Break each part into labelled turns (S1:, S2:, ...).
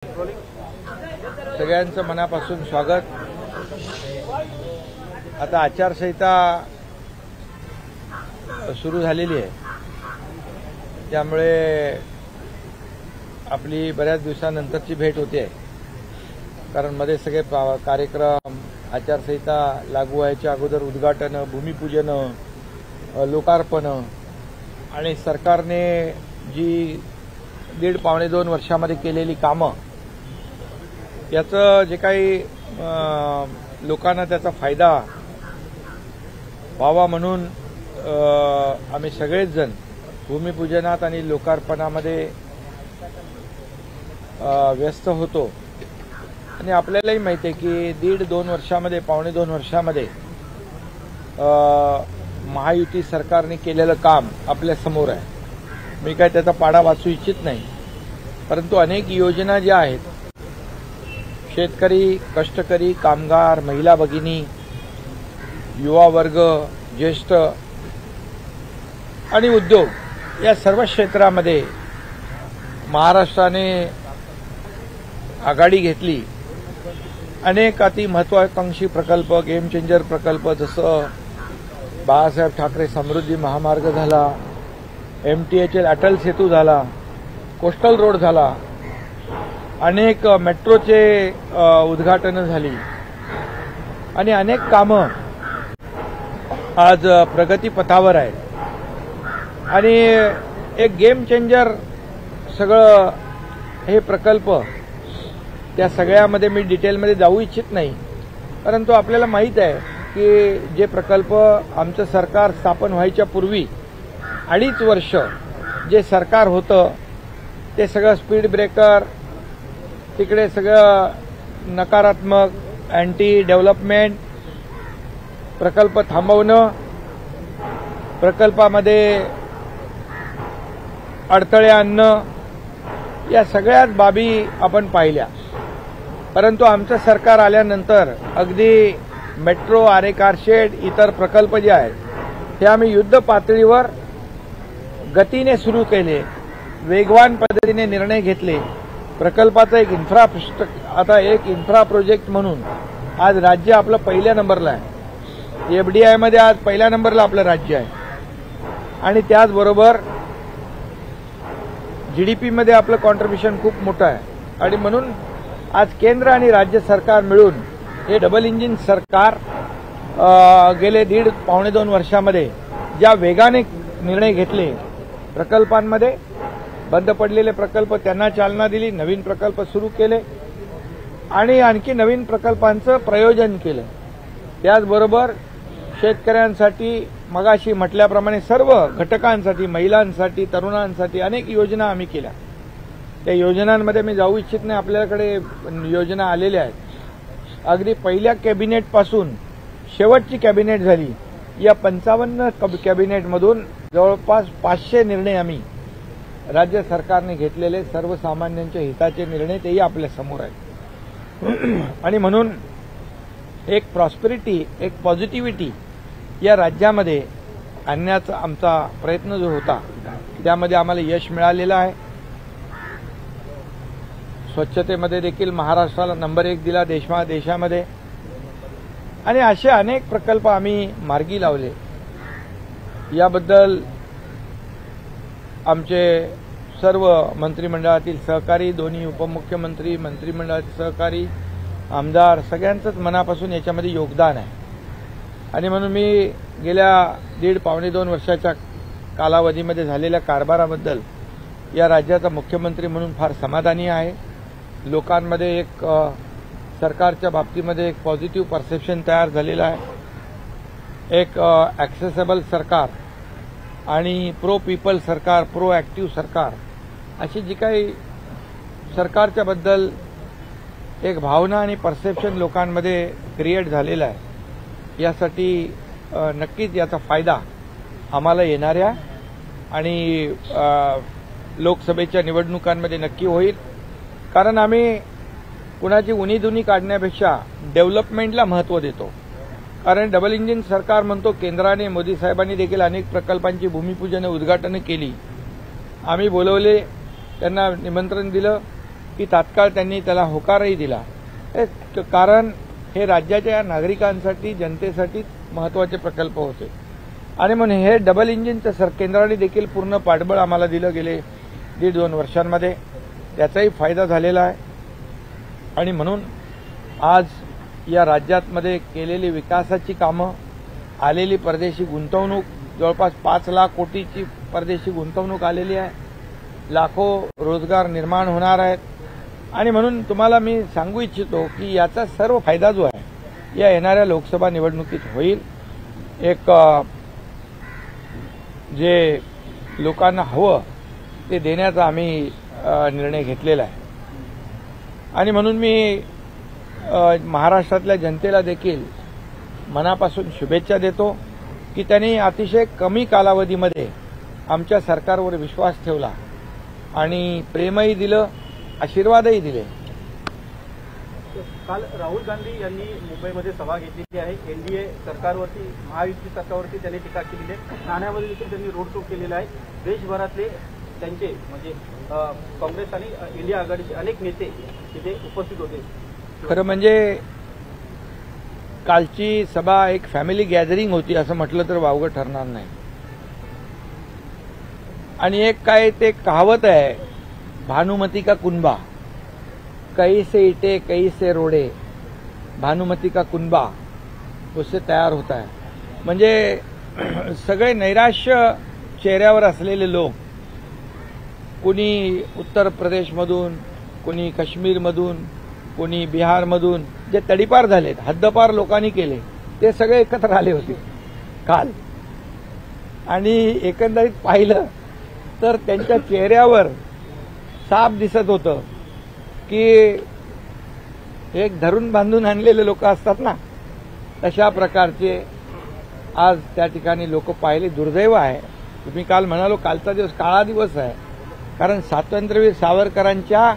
S1: सगळ्यांचं मनापासून स्वागत। आता आचारसंहिता सुरू झालेली आहे, त्यामुळे आपली बऱ्याच दिवसानंतरची भेट होते, कारण मध्ये सगळे कार्यक्रम आचारसंहिता लागू व्हायच्या अगोदर उद्घाटन, भूमिपूजन, लोकार्पण आणि सरकारने जी 1.5-2 वर्षामध्ये केलेली कामं, याचं जे काही लोकांना त्याचा फायदा व्हावा म्हणून आम्ही सगळेच जण भूमिपूजनात आणि लोकार्पणामध्ये व्यस्त होतो। आणि आपल्यालाही माहिती आहे की 1.5-2 वर्षामध्ये, 1.25-2 वर्षामध्ये महायुती सरकारने केलेलं काम आपल्या समोर आहे। मी काय त्याचा पाढा वाचू इच्छित नाही, परंतु अनेक योजना ज्या आहेत, शेतकरी, कष्टकरी, कामगार, महिला भगिनी, युवा वर्ग, ज्येष्ठ आणि उद्योग या सर्व क्षेत्रामध्ये महाराष्ट्राने आघाडी घेतली। अनेक अति महत्वाकांक्षी प्रकल्प, गेम चेंजर प्रकल्प, जसं बाळासाहेब ठाकरे समृद्धी महामार्ग झाला, MTHL अटल सेतू झाला, कोस्टल रोड झाला, अनेक मेट्रोचे उद्घाटनं झाली आणि अनेक कामं आज प्रगतीपथावर आहेत। आणि एक गेम चेंजर सगळं हे प्रकल्प, त्या सगळ्यामध्ये मी डिटेलमध्ये जाऊ इच्छित नाही, परंतु आपल्याला माहीत आहे की जे प्रकल्प आमचं सरकार स्थापन व्हायच्या पूर्वी 2.5 वर्ष जे सरकार होतं, ते सगळं स्पीड ब्रेकर, तिकडे सगळं नकारात्मक, अँटी डेव्हलपमेंट, प्रकल्प थांबवणं, प्रकल्पामध्ये अडथळे आणणं, या सगळ्याच बाबी आपण पाहिल्या। परंतु आमचं सरकार आल्यानंतर अगदी मेट्रो, आरे कारशेड, इतर प्रकल्प जे आहेत, हे आम्ही युद्ध पातळीवर गतीने सुरू केले, वेगवान पद्धतीने निर्णय घेतले। प्रकल्पाचा एक आता एक इन्फ्रा प्रोजेक्ट म्हणून आज राज्य आपलं पहिल्या नंबरला आहे। FDI मध्ये आज पहिल्या नंबरला आपलं राज्य आहे आणि त्याचबरोबर GDP मध्ये आपलं कॉन्ट्रिब्युशन खूप मोठं आहे। आणि म्हणून आज केंद्र आणि राज्य सरकार मिळून हे डबल इंजिन सरकार गेले 1.5-2 वर्षामध्ये ज्या वेगाने निर्णय घेतले, प्रकल्पांमध्ये बंद पडलेले प्रकल्प त्यांना चालना दिली, नवीन प्रकल्प सुरू केले आणि आणखी नवीन प्रकल्पांचं प्रयोजन केलं। त्याचबरोबर शेतकऱ्यांसाठी, मगाशी म्हटल्याप्रमाणे सर्व घटकांसाठी, महिलांसाठी, तरुणांसाठी अनेक योजना आम्ही केल्या। त्या योजनांमध्ये मी जाऊ इच्छित नाही, आपल्याकडे योजना आलेल्या आहेत। अगदी पहिल्या कॅबिनेटपासून शेवटची कॅबिनेट झाली, या 55 कॅबिनेटमधून जवळपास 500 निर्णय आम्ही राज्य सरकारने घेतलेले, सर्वसामान्यांच्या हिताचे निर्णय, तेही आपल्या समोर आहेत। आणि म्हणून एक प्रॉस्पेरिटी, एक पॉझिटिव्हिटी या राज्यामध्ये आणण्याचा आमचा प्रयत्न जो होता, त्यामध्ये आम्हाला यश मिळालेलं आहे। स्वच्छतेमध्ये देखील महाराष्ट्राला नंबर 1 दिला देशामध्ये, आणि असे अनेक प्रकल्प आम्ही मार्गी लावले। याबद्दल आमचे सर्व मंत्रिमंडळातील सहकारी, दोन्ही उपमुख्यमंत्री, मंत्रिमंडळातील सहकारी, आमदार, सगळ्यांचंच मनापासून याच्यामध्ये योगदान आहे। आणि म्हणून मी गेल्या 1.5-2 वर्षाच्या कालावधीमध्ये झालेल्या कारभाराबद्दल या राज्याचा मुख्यमंत्री म्हणून फार समाधानी आहे। लोकांमध्ये एक सरकारच्या बाबतीमध्ये एक पॉझिटिव्ह परसेप्शन तयार झालेलं आहे। एक ॲक्सेसेबल सरकार आणि प्रो पीपल सरकार, प्रो ॲक्टिव्ह सरकार, अशी जी काही सरकारच्या बद्दल एक भावना आणि परसेप्शन लोकांमध्ये क्रिएट झालेला आहे, यासाठी नक्कीच याचा फायदा आम्हाला येणाऱ्या आणि लोकसभेच्या निवडणुकांमध्ये नक्की होईल। कारण आम्ही कुणाची उणीधुनी काढण्यापेक्षा डेव्हलपमेंटला महत्त्व देतो। कारण डबल इंजिन सरकार म्हणतो, केंद्राने, मोदी साहेबांनी देखील अनेक प्रकल्पांची भूमिपूजन, उद्घाटन केली। आम्ही बोलवले, त्यांना निमंत्रण दिलं, की तात्काळ त्यांनी त्याला होकारही दिला. कारण हे राज्याच्या नागरिकांसाठी जनतेसाठी महत्त्वाचे प्रकल्प होते आणि म्हणून हे डबल इंजिनचं केंद्राने देखील पूर्ण पाठबळ आम्हाला दिलं गेले 1.5-2 वर्षांमध्ये. त्याचाही फायदा झालेला आहे आणि म्हणून आज या राज्यामध्ये केलेली विकासाची कामं, आलेली परदेशी गुंतवणूक, जवळपास 5 लाख कोटीची परदेशी गुंतवणूक आलेली आहे, लाखो रोजगार निर्माण होणार आहेत आणि म्हणून तुम्हाला मी सांगू इच्छितो की याचा सर्व फायदा जो आहे या येणाऱ्या लोकसभा निवडणुकीत होईल. एक जे लोकांना हवं ते देण्याचा आम्ही निर्णय घेतलेला आहे आणि म्हणून मी महाराष्ट्रातल्या जनतेला देखील मनापासून शुभेच्छा देतो की त्यांनी अतिशय कमी कालावधीमध्ये आमच्या सरकारवर विश्वास ठेवला आणि प्रेमही दिलं, आशीर्वादही दिले.
S2: काल राहुल गांधी यांनी मुंबईमध्ये सभा घेतलेली आहे. एनडीए सरकारवरती, महायुती सरकारवरती त्यांनी टीका केलेली आहे. ठाण्यामध्ये देखील त्यांनी रोड शो केलेला आहे. देशभरातले त्यांचे म्हणजे काँग्रेस आणि इंडिया आघाडीचे अनेक नेते तिथे उपस्थित होते.
S1: खरं म्हणजे कालची सभा एक फॅमिली गॅदरिंग होती असं म्हटलं तर वावगं ठरणार नाही. आणि एक काय ते कहावत आहे, भानुमती का कुनबा, कहीं से ईटे कहीं से रोडे, भानुमती का कुनबा उससे तयार होता है. म्हणजे सगळे नैराश्य चेहऱ्यावर असलेले लोक, कुणी उत्तर प्रदेशमधून, कुणी काश्मीरमधून, कुणी बिहारमधून जे तडीपार झालेत, हद्दपार लोकांनी केले, ते सगळे एकत्र आले होते काल. आणि एकंदरीत पाहिलं तर त्यांच्या चेहऱ्यावर साफ दिसत होतं की एक धरून बांधून आणलेले लोक असतात ना, तशा प्रकारचे आज त्या ठिकाणी लोक पाहिले. दुर्दैव आहे. तुम्ही काल म्हणालो कालचा दिवस काळा दिवस आहे, कारण स्वातंत्र्यवीर सावरकरांच्या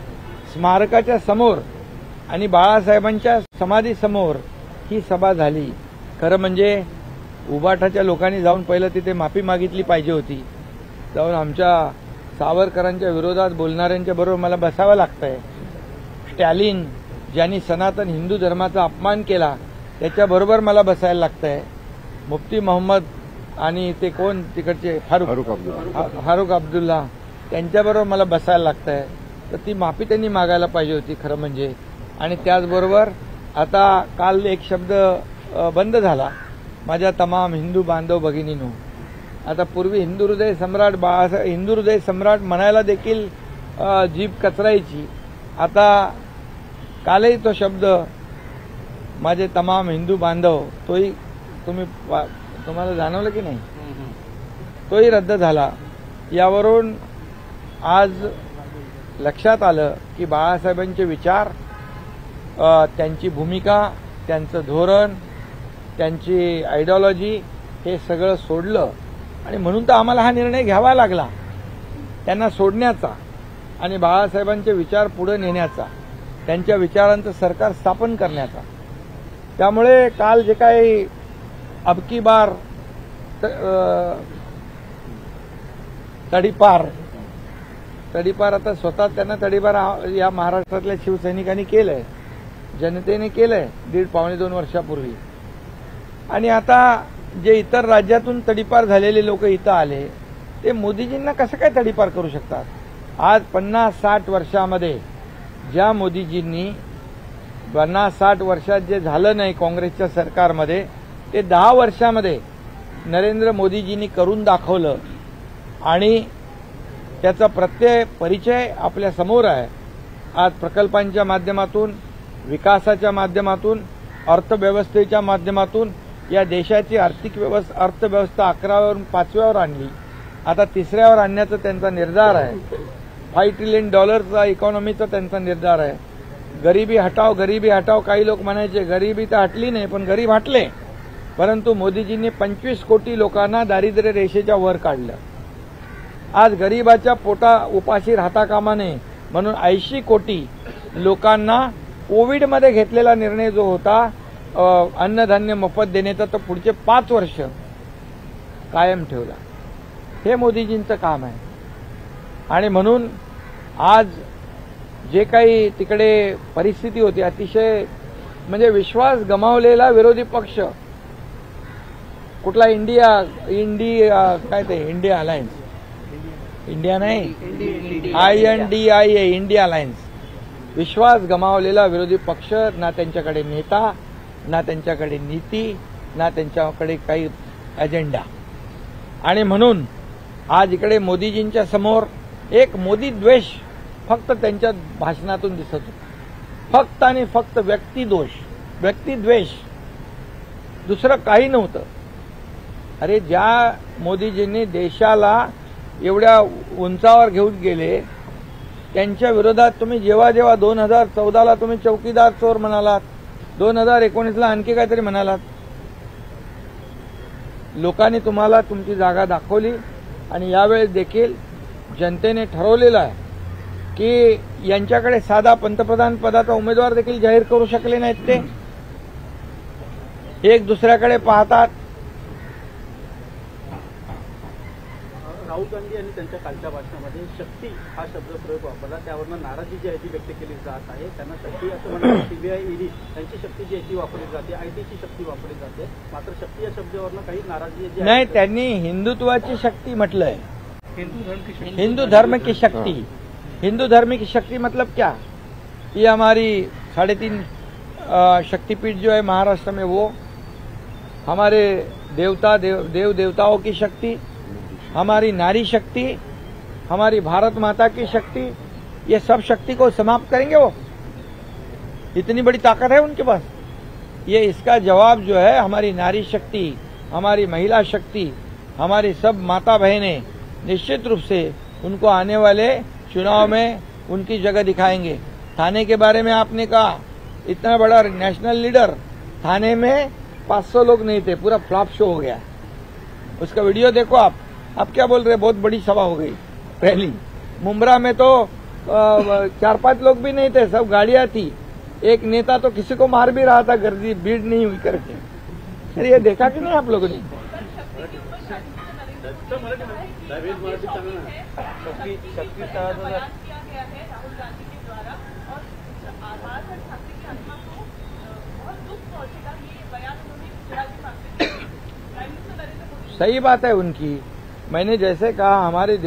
S1: स्मारकाच्या समोर आणि बाळासाहेबांच्या समाधीसमोर ही सभा झाली. खरं म्हणजे उबाठाच्या लोकांनी जाऊन पहिलं तिथे माफी मागितली पाहिजे होती. जाऊन आमच्या सावरकरांच्या विरोधात बोलणाऱ्यांच्या बरोबर मला बसावं लागतंय. स्टॅलिन ज्यांनी सनातन हिंदू धर्माचा अपमान केला त्याच्याबरोबर मला बसायला लागतंय. मुफ्ती मोहम्मद आणि ते कोण तिकडचे फारुख अब्दुल्ला त्यांच्याबरोबर मला बसायला लागतंय. तर ती माफी त्यांनी मागायला पाहिजे होती खरं म्हणजे. आणि त्याचबरोबर आता काल एक शब्द बंद झाला, माझ्या तमाम हिंदू बांधव भगिनींनो. आता पूर्वी हिंदू हृदय सम्राट बाळासाहेब, हिंदू हृदय सम्राट म्हणायला देखील जीभ कचरायची. आता कालही तो शब्द माझे तमाम हिंदू बांधव, तोही तुम्हाला जाणवलं की नाही, तोही रद्द झाला. यावरून आज लक्षात आलं की बाळासाहेबांचे विचार, त्यांची भूमिका, त्यांचं धोरण, त्यांची आयडिओलॉजी हे सगळं सोडलं. आणि म्हणून तर आम्हाला हा निर्णय घ्यावा लागला त्यांना सोडण्याचा आणि बाळासाहेबांचे विचार पुढे नेण्याचा, त्यांच्या विचारांचं सरकार स्थापन करण्याचा. त्यामुळे काल जे काही अबकी बार तडीपार आता स्वतः त्यांना तडीपार या महाराष्ट्रातल्या शिवसैनिकांनी केलंय, जनतेने केलंय 1.5-2 वर्षापूर्वी. आणि आता जे इतर राज्यातून तडीपार झालेले लोक इथं आले ते मोदीजींना कसं काय तडीपार करू शकतात. आज 50-60 वर्षामध्ये ज्या मोदीजींनी 50-60 वर्षात जे झालं नाही काँग्रेसच्या सरकारमध्ये ते 10 वर्षामध्ये नरेंद्र मोदीजींनी करून दाखवलं. आणि त्याचा परिचय आपल्या समोर आहे. आज प्रकल्पांच्या माध्यमातून, विकासाच्या माध्यमातून, अर्थव्यवस्थेच्या माध्यमातून या देशाची अर्थव्यवस्था 11व्यावरून 5व्यावर आणली. आता 3ऱ्यावर आणण्याचा त्यांचा निर्धार आहे. $5 ट्रिलियन इकॉनॉमीचा त्यांचा निर्धार आहे. गरिबी हटाव काही लोक म्हणायचे, गरिबी तर हटली नाही पण गरीब हटले. परंतु मोदीजींनी 25 कोटी लोकांना दारिद्र्य रेषेच्या वर काढलं. आज गरिबाच्या उपाशी राहता कामा नये म्हणून 80 कोटी लोकांना कोविडमध्ये घेतलेला निर्णय जो होता अन्नधान्य मोफत देण्याचा, तो पुढचे 5 वर्ष कायम ठेवला. हे मोदीजींचं काम आहे. आणि म्हणून आज जे काही तिकडे परिस्थिती होती अतिशय म्हणजे विश्वास गमावलेला विरोधी पक्ष कुठला इंडिया काय ते इंडिया अलायन्स इंडिया नाही INDIA इंडिया अलायन्स विश्वास गमावलेला विरोधी पक्ष ना त्यांच्याकडे नेता ना त्यांच्याकडे नीती ना त्यांच्याकडे काही अजेंडा आणि म्हणून आज इकडे मोदीजींच्या समोर एक मोदी द्वेष फक्त त्यांच्या भाषणातून दिसत होता फक्त आणि फक्त व्यक्तिद्वेष दुसरं काही नव्हतं. अरे ज्या मोदीजींनी देशाला एवढ्या उंचावर घेऊन गेले त्यांच्या विरोधात तुम्ही जेव्हा 2014ला तुम्ही चौकीदार चोर म्हणालात 2019ला आणखी काहीतरी म्हणालात. लोकांनी तुम्हाला तुमची जागा दाखवली आणि यावेळेस देखील जनतेने ठरवलेलं आहे की यांच्याकडे साधा पंतप्रधान पदाचा उमेदवार देखील जाहीर करू शकले नाहीत. ते एक दुसऱ्याकडे पाहतात.
S2: राहुल गांधी यांनी त्यांच्या कालच्या भाषणामध्ये शक्ती हा शब्दप्रयोग वापरला त्यावरनं नाराजी जी आहे ती व्यक्त केली जात आहे. त्यांना शक्ती असं म्हणतात CBI ED यांची शक्ती जी आहे ती वापरली जाते ITची शक्ती वापरली जाते मात्र शक्ती या शब्दावरनं काही नाराजी जी
S1: नाही त्यांनी हिंदुत्वाची शक्ति म्हटलंय. हिंदू धर्म की शक्ति हिंदू धर्म की शक्ति मतलब क्या ये हमारी 3.5 शक्तिपीठ जो है महाराष्ट्र में वो हमारे देव देवताओं की शक्ति हमारी नारी शक्ति हमारी भारत माता की शक्ति ये सब शक्ति को समाप्त करेंगे वो इतनी बड़ी ताकत है उनके पास. ये इसका जवाब जो है हमारी नारी शक्ति हमारी महिला शक्ति हमारी सब माता बहनें निश्चित रूप से उनको आने वाले चुनाव में उनकी जगह दिखाएंगे. थाने के बारे में आपने कहा इतना बड़ा नेशनल लीडर थाने में 500 लोग नहीं थे पूरा फ्लॉप शो हो गया. उसका वीडियो देखो आप क्या बोल रहे बहुत बड़ी सभा हो गई. पहली मुंब्रा में तो 4-5 लोग भी नहीं थे सब गाड़ियां थी. एक नेता तो किसी को मार भी रहा था गर्दी भीड़ नहीं हुई करके. अरे ये देखा कि नहीं आप लोगों ने. सही बात है उनकी. मैंने जैसे कहा हमारे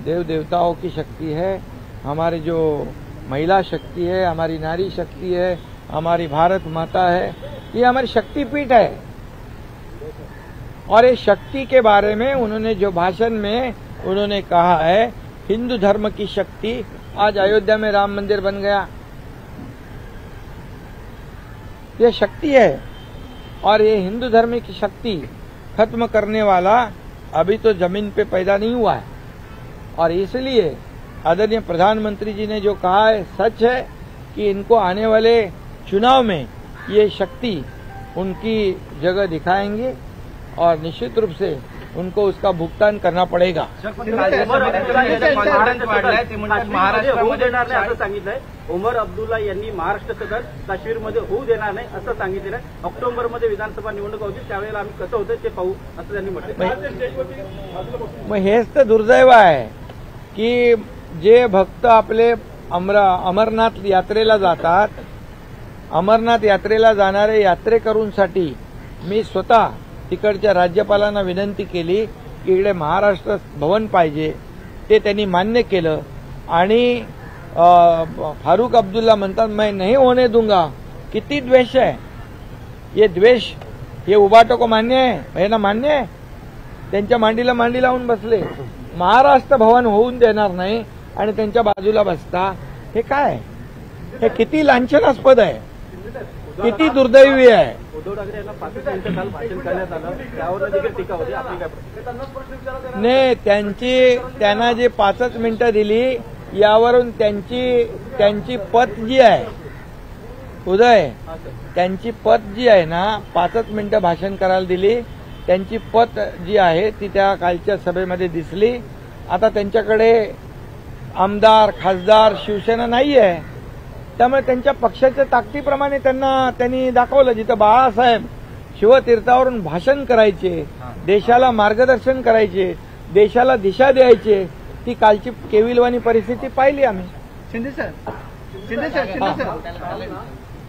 S1: देवताओं की शक्ति है हमारी जो महिला शक्ति है हमारी नारी शक्ति है हमारी भारत माता है ये हमारी शक्तिपीठ है. और इस शक्ति के बारे में उन्होंने जो भाषण में उन्होंने कहा है हिंदू धर्म की शक्ति. आज अयोध्या में राम मंदिर बन गया ये शक्ति है और ये हिंदू धर्म की शक्ति खत्म करने वाला अभी तो जमीन पे पैदा नहीं हुआ है. और इसलिए आदरणीय प्रधानमंत्री जी ने जो कहा है सच है कि इनको आने वाले चुनाव में ये शक्ति उनकी जगह दिखाएंगे और निश्चित रूप से उनको उसका भुगतान करना पड़ेगा.
S2: उमर अब्दुल्ला यांनी महाराष्ट्र सदन काश्मीरमध्ये होऊ देणार नाही असं सांगितलेलं आहे. ऑक्टोबरमध्ये विधानसभा निवडणूक होती त्यावेळेला आम्ही कसं होतं ते पाहू असं त्यांनी म्हटलं.
S1: मग हेच तर दुर्दैव आहे की जे भक्त आपले अमरनाथ यात्रेला जातात अमरनाथ यात्रेला जाणारे यात्रेकरूंसाठी मी स्वतः तिकडच्या राज्यपालांना विनंती केली की इकडे महाराष्ट्र भवन पाहिजे. ते त्यांनी मान्य केलं आणि फारूक अब्दुल्ला म्हणतात मैं नहीं होने दूंगा. किती द्वेष आहे. ये द्वेष ये उबाटो को मान्य आहे यांना मान्य आहे. त्यांच्या मांडीला मांडी लावून बसले. महाराष्ट्र भवन होऊन देणार नाही आणि त्यांच्या बाजूला बसता हे काय. हे किती लांछनास्पद आहे किती दुर्दैवी आहे.
S2: उद्धव ठाकरे यांना 5 मिनिटं काल भाषण करण्यात आलं त्यावर देखील टीका होती. आपली काय
S1: नाही त्यांना जे 5 मिनिटं दिली यावरून त्यांची पत जी आहे उदय त्यांची पत जी आहे ना 5 मिनिटं भाषण करायला दिली त्यांची पत जी आहे ती त्या कालच्या सभेमध्ये दिसली. आता त्यांच्याकडे आमदार खासदार शिवसेना नाही आहे त्यामुळे त्यांच्या पक्षाच्या ताकदीप्रमाणे त्यांनी दाखवलं. जिथं बाळासाहेब शिवतीर्थावरून भाषण करायचे देशाला मार्गदर्शन करायचे देशाला दिशा द्यायचे ती कालची केविलवाणी परिस्थिती पाहिली आम्ही.
S3: शिंदे सर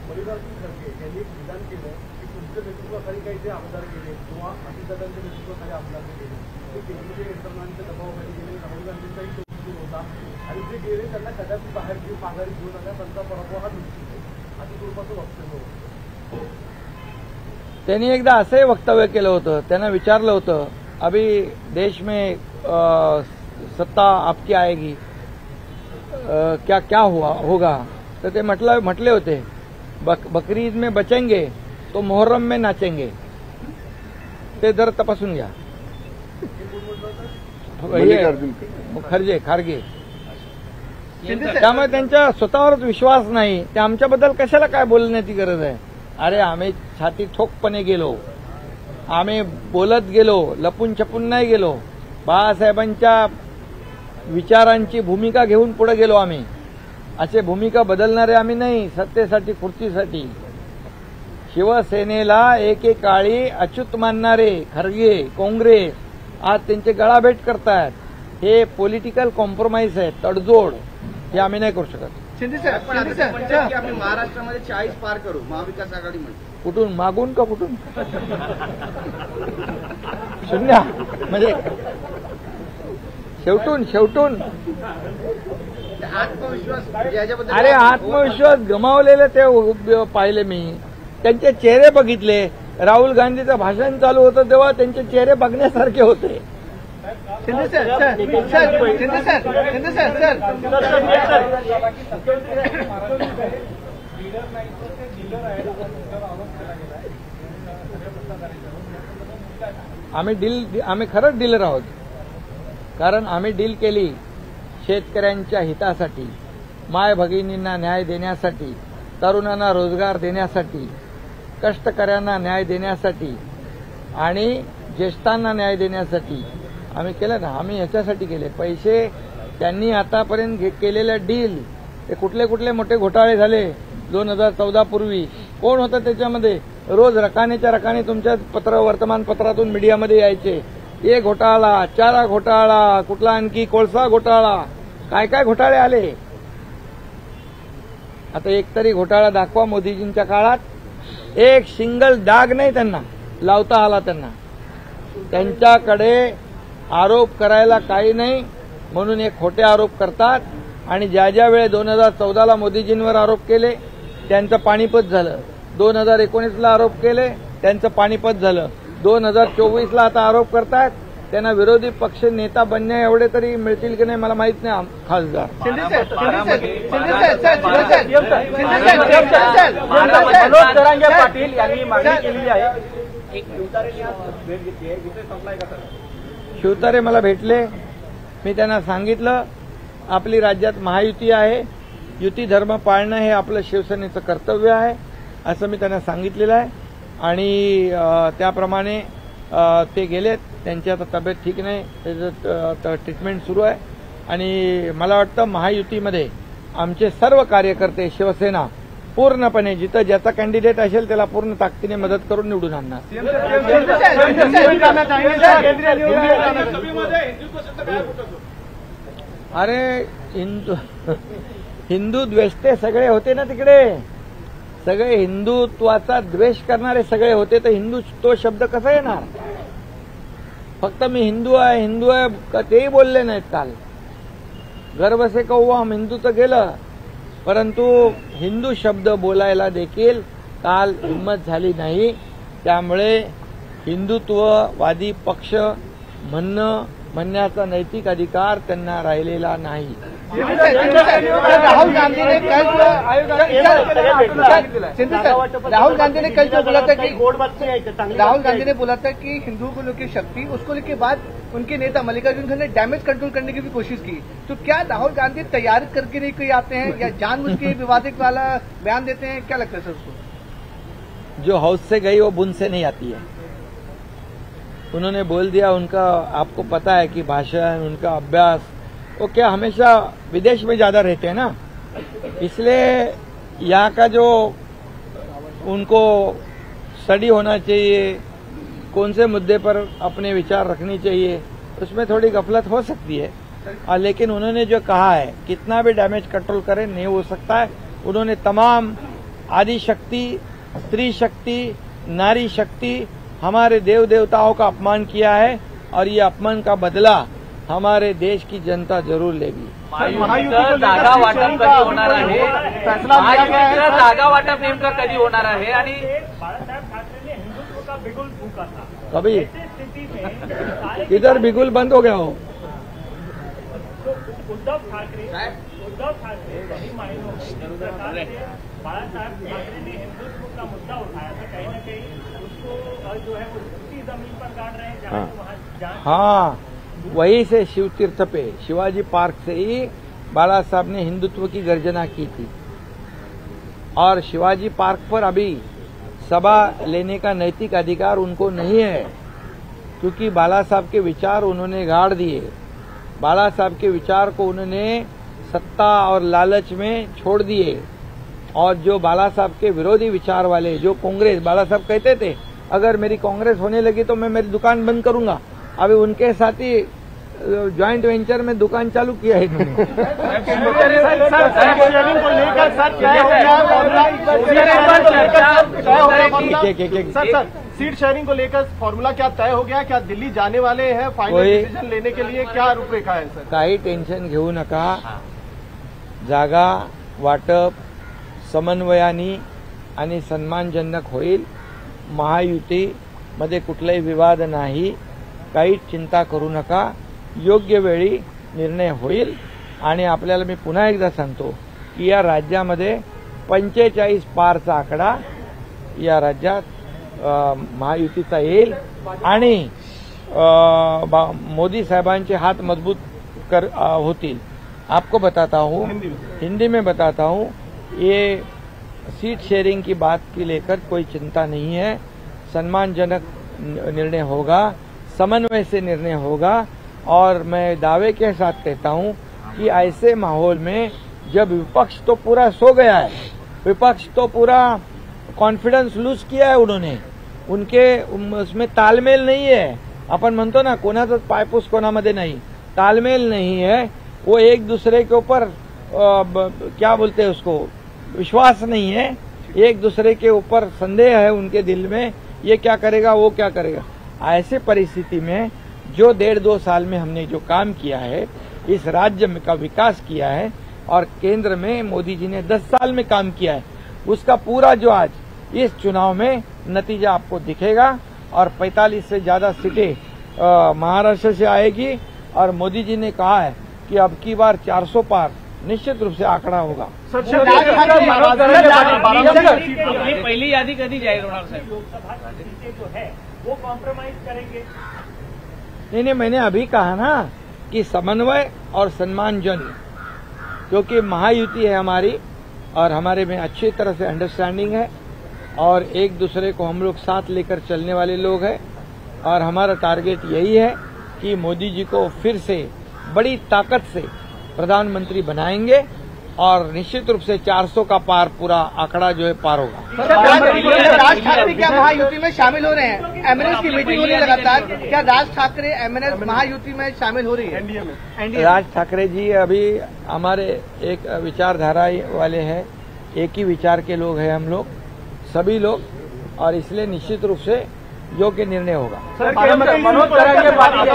S2: मल्लिकार्जुन खरगे यांनी विधान केलं की तुमच्या नेतृत्वाखाली काही जे आमदार गेले किंवा अजितदादांच्या नेतृत्वाखाली आमदार गेले ते केंद्रीय यंत्रणांच्या दबावाखाली गेले, राहुल गांधींचाही तो सुरू होता आणि जे गेले त्यांना कदाचित बाहेर घेऊन माघारी घेऊन आल्या, त्यांचा पराभव हा निश्चित आहे असं स्वरूपाचं वक्तव्य होतं.
S1: त्यांनी एकदा असंही वक्तव्य केलं होतं. त्यांना विचारलं होतं अभी देश में सत्ता आपकी आएगी, क्या क्या होगा, तर ते म्हटले होते बकरी ईद में बचेंगे तो मोहर्रम में नाचेंगे. ते जर तपासून घ्या. खारगे त्यामुळे त्यांच्या स्वतःवरच विश्वास नाही. ते आमच्याबद्दल कशाला काय बोलण्याची गरज आहे. अरे आम्ही छाती ठोकपणे गेलो, आम्ही बोलत गेलो, लपून छपून नाही गेलो. बाळासाहेबांच्या विचारांची भूमिका घेऊन पुढे गेलो आम्ही. असे भूमिका बदलणारे आम्ही नाही सत्तेसाठी खुर्चीसाठी. शिवसेनेला एकेकाळी अच्युत मानणारे खरगे काँग्रेस आज त्यांचे गळाभेट करतात. हे पॉलिटिकल कॉम्प्रोमाइज आहे, तडजोड. हे आम्ही नाही करू शकत.
S3: शिंदे सर
S2: आम्ही महाराष्ट्रामध्ये 40 पार करू महाविकास आघाडी म्हणतो.
S1: कुठून मागून का कुठून? शून्य म्हणजे शेवटून
S2: आत्मविश्वास
S1: अरे आत्मविश्वास गमावलेले ते पाहिले मी. त्यांचे चेहरे बघितले. राहुल गांधीचं भाषण चालू होतं तेव्हा त्यांचे चेहरे बघण्यासारखे होते.
S3: शिंदे सर शिंदे सर
S1: आम्ही खरंच डीलर आहोत. कारण आम्ही डील केली शेतकऱ्यांच्या हितासाठी, माय भगिनींना न्याय देण्यासाठी, तरुणांना रोजगार देण्यासाठी, कष्टकऱ्यांना न्याय देण्यासाठी आणि ज्येष्ठांना न्याय देण्यासाठी आम्ही केलं ना. आम्ही ह्याच्यासाठी केले. पैसे त्यांनी आतापर्यंत केलेल्या डील ते कुठले मोठे घोटाळे झाले 2014 पूर्वी. कोण होतं त्याच्यामध्ये? रोज रकाने तुमच्या वर्तमानपत्रातून मीडियामध्ये यायचे. हे घोटाळा, चारा घोटाळा, कुठला आणखी कोळसा घोटाळा, काय घोटाळे आले. आता एकतरी घोटाळा दाखवा मोदीजींच्या काळात. एक सिंगल डाग नाही त्यांना लावता आला. त्यांच्याकडे आरोप करायला काही नाही म्हणून हे खोटे आरोप करतात. आणि ज्या वेळे 2014ला मोदीजींवर आरोप केले त्यांचं पाणीपत झालं. 2019ला आरोप केले त्यांचं पाणीपत झालं. 2024ला आता आरोप करतात. त्यांना विरोधी पक्ष नेता बनण्या एवढे तरी मिळतील की नाही मला माहित नाही. खासदार
S2: मनोज जरांगे पाटील यांनी मागणी केलेली आहे. भेट घेतली आहे. विषय संपलाय का सर?
S1: शिवतारे मला भेटले. मी त्यांना सांगितलं आपली राज्यात महायुती आहे, युती धर्म पाळणं हे आपलं शिवसेनेचं कर्तव्य आहे असं मी त्यांना सांगितलेलं आहे. आणि त्याप्रमाणे ते गेलेत. त्यांची आता तब्येत ठीक नाही, त्याचं ट्रीटमेंट सुरू आहे. आणि मला वाटतं महायुतीमध्ये आमचे सर्व कार्यकर्ते शिवसेना पूर्णपणे जिथं ज्याचा कॅन्डिडेट असेल त्याला पूर्ण ताकदीने मदत करून निवडून आणणार. अरे हिंदू द्वेषते सगळे होते ना तिकडे. सगळे हिंदुत्वाचा द्वेष करणारे सगळे होते तर हिंदू तो शब्द कसा येणार? फक्त मी हिंदू आहे तेही बोलले नाहीत काल. गर्व से कहू हम हिंदू तर गेलं, परंतु हिंदू शब्द बोलायला देखील काल हिंमत झाली नाही. त्यामुळे हिंदुत्ववादी पक्ष म्हणण्याचा नैतिक अधिकार त्यांना राहिलेला नाही.
S3: राहुल गांधी ने कल जो बोला था कि राहुल गांधी ने बोला था कि हिंदुओं को लेकर शक्ति, उसको लेकर बाद उनके नेता मल्लिकार्जुन खरगे ने डैमेज कंट्रोल करने की भी कोशिश की. तो क्या राहुल गांधी तैयारी करके नहीं कोई आते हैं या जानबूझ के विवादित वाला बयान देते हैं? क्या लगता है सर उसको?
S1: जो हौस से गई वो बुन से नहीं आती है. उन्होंने बोल दिया. उनका आपको पता है कि भाषण, उनका अभ्यास वो क्या हमेशा विदेश में ज्यादा रहते हैं ना, इसलिए यहाँ का जो उनको स्टडी होना चाहिए, कौन से मुद्दे पर अपने विचार रखनी चाहिए, उसमें थोड़ी गफलत हो सकती है. लेकिन उन्होंने जो कहा है कितना भी डैमेज कंट्रोल करें नहीं हो सकता है। उन्होंने तमाम आदि शक्ति, स्त्री शक्ति, नारी शक्ति, हमारे देव देवताओं का अपमान किया है और ये अपमान का बदला हमारे देश की जनता जरूर लेगी।
S4: जागा वाटप कधी होणार आहे, महायुतीचं जागा वाटप नेमकं कधी होणार आहे आणि
S5: बाळासाहेब ठाकरे ने हिंदुत्व का बिगुल फूंका था।
S1: कभी
S5: ऐसी स्थिति में
S1: किधर बिगुल बंद हो गया हो।
S5: तो उद्धव ठाकरे कई मायनों में जिस प्रकार से बाळासाहेब ठाकरे ने हिंदुत्व का मुद्दा उठाया था, कहीं न कहीं उसको जो है वो उसी जमीन पर गाड़ रहे हैं जहाँ
S1: हाँ, वहीं से शिव तीर्थ पे शिवाजी पार्क से ही बाला साहब ने हिंदुत्व की गर्जना की थी और शिवाजी पार्क पर अभी सभा लेने का नैतिक अधिकार उनको नहीं है, क्योंकि बाला साहब के विचार उन्होंने गाड़ दिए। बाला साहब के विचार को उन्होंने सत्ता और लालच में छोड़ दिए और जो बाला साहब के विरोधी विचार वाले, जो कांग्रेस, बाला साहब कहते थे अगर मेरी कांग्रेस होने लगी तो मैं मेरी दुकान बंद करूंगा। अभी उनके साथ ही ज्वाइंट वेंचर में दुकान चालू किया है इन्होंने।
S3: सीट शेयरिंग को लेकर फॉर्मूला क्या तय हो गया? क्या दिल्ली जाने वाले हैं फाइनल डिसीजन लेने के लिए? क्या रूपरेखा है सर?
S1: काही टेन्शन घेऊ नका। जागा वाटप समन्वयाने आणि सन्मानजनक होईल। महायुतीमध्ये कुठलाही विवाद नाही, काही चिंता करू नका। योग्य वेळी निर्णय होईल आणि आपल्याला मी पुन्हा एकदा सांगतो की या राज्यामध्ये 45 पारचा आकडा या राज्यात महायुतीचा येईल आणि मोदी साहबांचे हाथ मजबूत होतील। आपको बताता हूँ, हिंदी में बताता हूँ, ये सीट शेयरिंग की बात की लेकर कोई चिंता नहीं है। सम्मानजनक निर्णय होगा, समन्वय से निर्णय होगा और मैं दावे के साथ कहता हूं कि ऐसे माहौल में जब विपक्ष तो पूरा सो गया है, विपक्ष तो पूरा कॉन्फिडेंस लूज किया है उन्होंने, उनके उसमें तालमेल नहीं है। अपन म्हणतो ना कोणाचाच पायपूस कोणामध्ये नहीं, तालमेल नहीं है। वो एक दूसरे के ऊपर क्या बोलते हैं उसको, विश्वास नहीं है, एक दूसरे के ऊपर संदेह है उनके दिल में, ये क्या करेगा वो क्या करेगा। ऐसे परिस्थिति में जो 1.5-2 साल में हमने जो काम किया है, इस राज्य में का विकास किया है और केंद्र में मोदी जी ने 10 साल में काम किया है, उसका पूरा जो आज इस चुनाव में नतीजा आपको दिखेगा और 45 से ज्यादा सीटें महाराष्ट्र से आएगी और मोदी जी ने कहा है कि अब की बार 400 पार निश्चित रूप से आंकड़ा होगा।
S4: आपली पहिली यादी कधी जाहीर होणार साहेब?
S5: लोकसभा सीटें जो है वो कॉम्प्रोमाइज करेंगे?
S1: नहीं, मैंने अभी कहा ना कि समन्वय और सम्मानजन, क्योंकि महायुति है हमारी और हमारे में अच्छी तरह से अंडरस्टैंडिंग है और एक दूसरे को हम लोग साथ लेकर चलने वाले लोग हैं और हमारा टारगेट यही है कि मोदी जी को फिर से बड़ी ताकत से प्रधानमंत्री बनाएंगे और निश्चित रूप से 400 का पार पूरा आंकड़ा जो है पार होगा।
S3: राज ठाकरे क्या महायुति में शामिल हो रहे हैं? एमएनएस की मीटिंग हो रही है लगातार, क्या राज ठाकरे एमएनएस महायुति में शामिल हो रही है? एनडीए
S1: राज ठाकरे जी अभी हमारे एक विचारधारा वाले हैं, एक ही विचार के लोग हैं हम लोग सभी लोग, और इसलिए निश्चित रूप से योग्य निर्णय होगा।
S4: मनोज तरंगे पाटील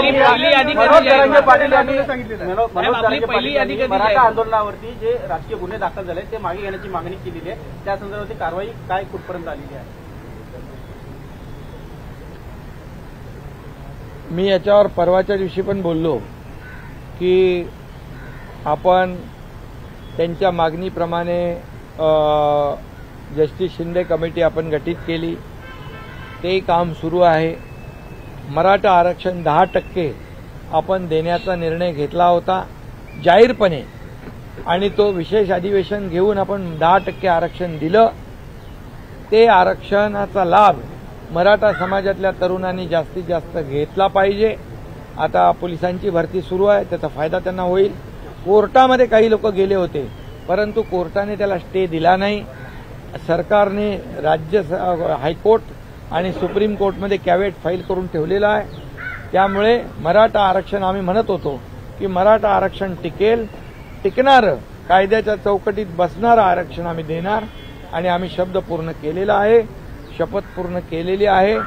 S2: मराठा आंदोलनावरती जे राजकीय गुन्हे दाखल झाले ते मागे घेण्याची मागणी केलेली आहे, त्या संदर्भात कारवाई काय कुठपर्यंत आलेली आहे?
S1: मी याच्यावर परवाच्या दिवशी पण बोललो की आपण त्यांच्या मागणीप्रमाणे जस्टिस शिंदे कमिटी आपण गठीत केली, ते काम सुरू आहे। मराठा आरक्षण 10% आपण देण्याचा निर्णय घेतला होता जाहीरपणे आणि तो विशेष अधिवेशन घेऊन आपण 10% आरक्षण दिलं। ते आरक्षणाचा लाभ मराठा समाजातल्या तरुणांनी जास्तीत जास्त घेतला पाहिजे। आता पोलिसांची भरती सुरू आहे, त्याचा फायदा त्यांना होईल। कोर्टामध्ये काही लोक गेले होते परंतु कोर्टाने त्याला स्टे दिला नाही। सरकारने राज्य हायकोर्ट आणि सुप्रीम कोर्टमध्ये कॅवेट फाईल करून ठेवलेला आहे। त्यामुळे मराठा आरक्षण आम्ही म्हणत होतो की मराठा आरक्षण टिकणारं कायद्याच्या चौकटीत बसणारं आरक्षण आम्ही देणार आणि आम्ही शब्द पूर्ण केलेला आहे, शपथ पूर्ण केलेली आहे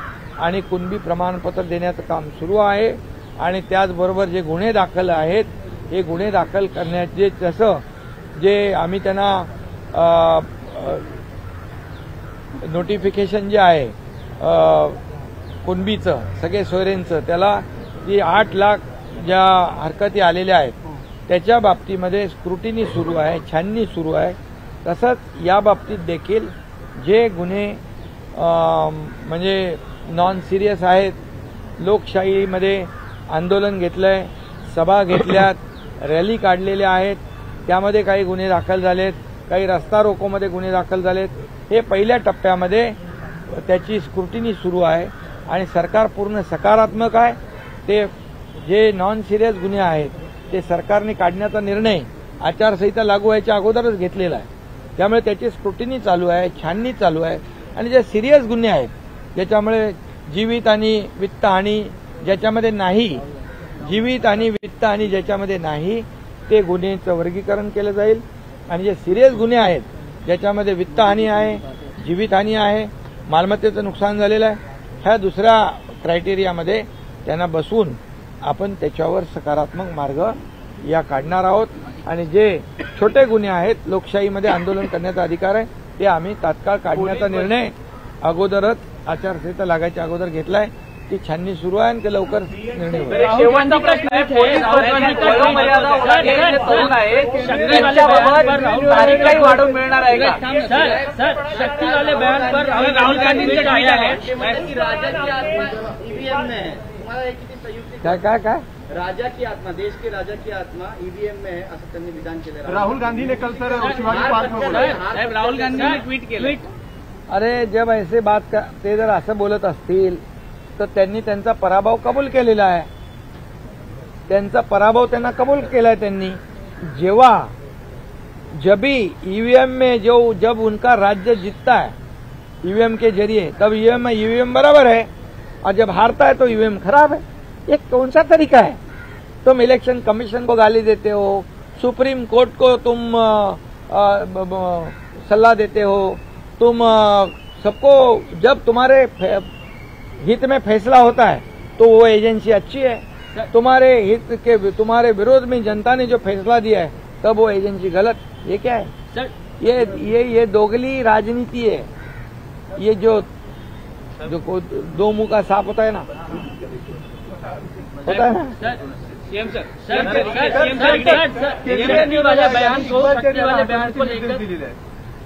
S1: आणि कुणबी प्रमाणपत्र देण्याचं काम सुरू आहे आणि त्याचबरोबर जे गुन्हे दाखल आहेत हे गुन्हे दाखल करण्याचे जसं जे आम्ही त्यांना नोटिफिकेशन जे आहे कुणबीचं सगळे सोयरेंचं त्याला जी 8 लाख ज्या हरकती आलेल्या आहेत त्याच्या बाबतीमध्ये स्क्रुटिनी सुरू आहे, छाननी सुरू आहे. तसंच या बाबतीत देखील जे गुन्हे म्हणजे नॉन सिरियस आहेत, लोकशाहीमध्ये आंदोलन घेतलंय, सभा घेतल्यात, रॅली काढलेल्या आहेत, त्यामध्ये काही गुन्हे दाखल झालेत, काही रस्ता रोकोमध्ये गुन्हे दाखल झालेत. हे पहिल्या टप्प्यामध्ये त्याची स्क्रुटिनी सुरू आहे आणि सरकार पूर्ण सकारात्मक आहे. ते जे नॉन सिरियस गुन्हे आहेत ते सरकारने काढण्याचा निर्णय आचारसंहिता लागू व्हायच्या अगोदरच घेतलेला आहे. त्यामुळे त्याची स्क्रुटिनी चालू आहे, छाननी चालू आहे आणि जे सिरियस गुन्हे आहेत ज्याच्यामुळे जीवित आणि वित्तहानी ज्याच्यामध्ये नाही, जीवित आणि वित्तहानी ज्याच्यामध्ये नाही ते गुन्ह्याचं वर्गीकरण केलं जाईल आणि जे सिरियस गुन्हे आहेत ज्याच्यामध्ये वित्तहानी आहे, जीवितहानी आहे, मालमत्तेचं नुकसान झालेलं आहे, ह्या दुसऱ्या क्रायटेरियामध्ये त्यांना बसवून आपण त्याच्यावर सकारात्मक मार्ग या काढणार आहोत आणि जे छोटे गुन्हे आहेत, लोकशाहीमध्ये आंदोलन करण्याचा अधिकार आहे, ते आम्ही तात्काळ काढण्याचा निर्णय अगोदरच आचारसंहिता लागायच्या अगोदर घेतलाय. ती छाननी सुरू आहे आणि ते लवकर निर्णय होईल.
S4: शेवटचा प्रश्न आहे, पोलीस वयोमर्यादा ओलांडलेले जे तरुण आहेत त्यांच्याबाबत तारीखही वाढवून मिळणार आहे का?
S5: सर शक्ति वाले बयान पर राहुल गांधी ने कहा है
S2: ईवीएम में है. तुम्हाला एक किती संयुक्त
S1: काय
S2: राजा की आत्मा, देश के राजा की आत्मा ईवीएम में है असं त्यांनी विधान केलं.
S3: राहुल गांधी ने कल सर शिवाजी पार्क में बोला.
S5: साहेब राहुल गांधी ने ट्वीट केलं.
S1: अरे जब ऐसे बात ते जर असं बोलत असतील तर त्यांनी त्यांचा पराभव कबूल केलेला आहे. त्यांचा पराभव त्यांना कबूल केलाय त्यांनी. जब ईवीएम में जब उनका राज्य जीतता है ईवीएम के जरिए तब ईवीएम बराबर है और जब हारता है तो ईवीएम खराब है. ये कौन सा तरीका है? तुम इलेक्शन कमीशन को गाली देते हो, सुप्रीम कोर्ट को तुम सलाह देते हो, तुम सबको जब तुम्हारे हित में फैसला होता है तो वो एजेंसी अच्छी है, तुम्हारे हित के तुम्हारे विरोध में जनता ने जो फैसला दिया है तब वो एजेंसी गलत. ये क्या है सर? ये दोगली राजनीति है. ये जो दो मुंह का सांप होता है ना, होता है ना.
S5: सीएम सर शक्ति वाले बयान को लेकर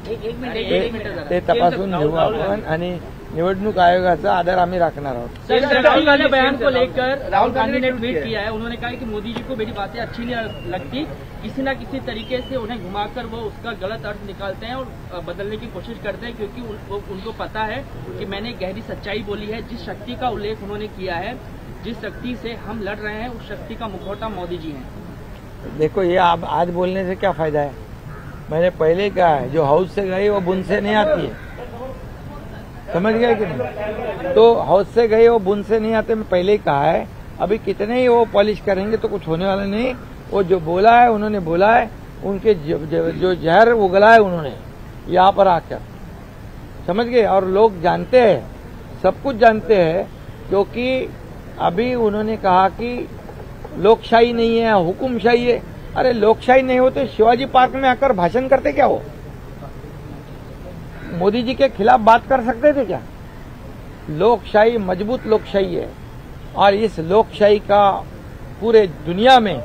S5: एक मिनिट
S1: ते तपासून घेऊ आपण आणि निवडणूक आयोगाचा आदर आम्ही राखणार आहोत.
S5: शक्ति वाले बयान को लेकर राहुल गांधी ने ट्वीट किया है. उन्होंने कहा कि मोदी जी को मेरी बातें अच्छी नहीं लगती, किसी न किसी तरीके से उन्हें घुमाकर वो उसका गलत अर्थ निकालते हैं और बदलने की कोशिश करते हैं, क्योंकि उनको पता है कि मैंने गहरी सच्चाई बोली है. जिस शक्ति का उल्लेख उन्होंने किया है, जिस शक्ति से हम लड़ रहे हैं, उस शक्ति का मुखौटा मोदी जी हैं.
S1: देखो ये आज बोलने से क्या फायदा है? मैंने पहले कहा है, जो हाउस से गई वो बुन से नहीं आती है. समझ गए कि नहीं? तो हाउस से गए वो बुन से नहीं आते, मैं पहले ही कहा है. अभी कितने ही वो पॉलिश करेंगे तो कुछ होने वाला नहीं. वो जो बोला है उन्होंने बोला है, उनके जो जहर उगला है उन्होंने यहाँ पर आकर, समझ गए. और लोग जानते हैं, सब कुछ जानते हैं, क्योंकि अभी उन्होंने कहा कि लोकशाही नहीं है, हुकुमशाही है. अरे लोकशाही नहीं हो तो शिवाजी पार्क में आकर भाषण करते क्या हो? मोदी जी के खिलाफ बात कर सकते थे क्या? लोकशाही मजबूत लोकशाही है और इस लोकशाही का पूरे दुनिया में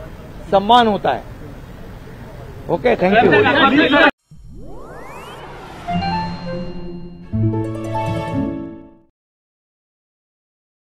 S1: सम्मान होता है. Okay, thank you.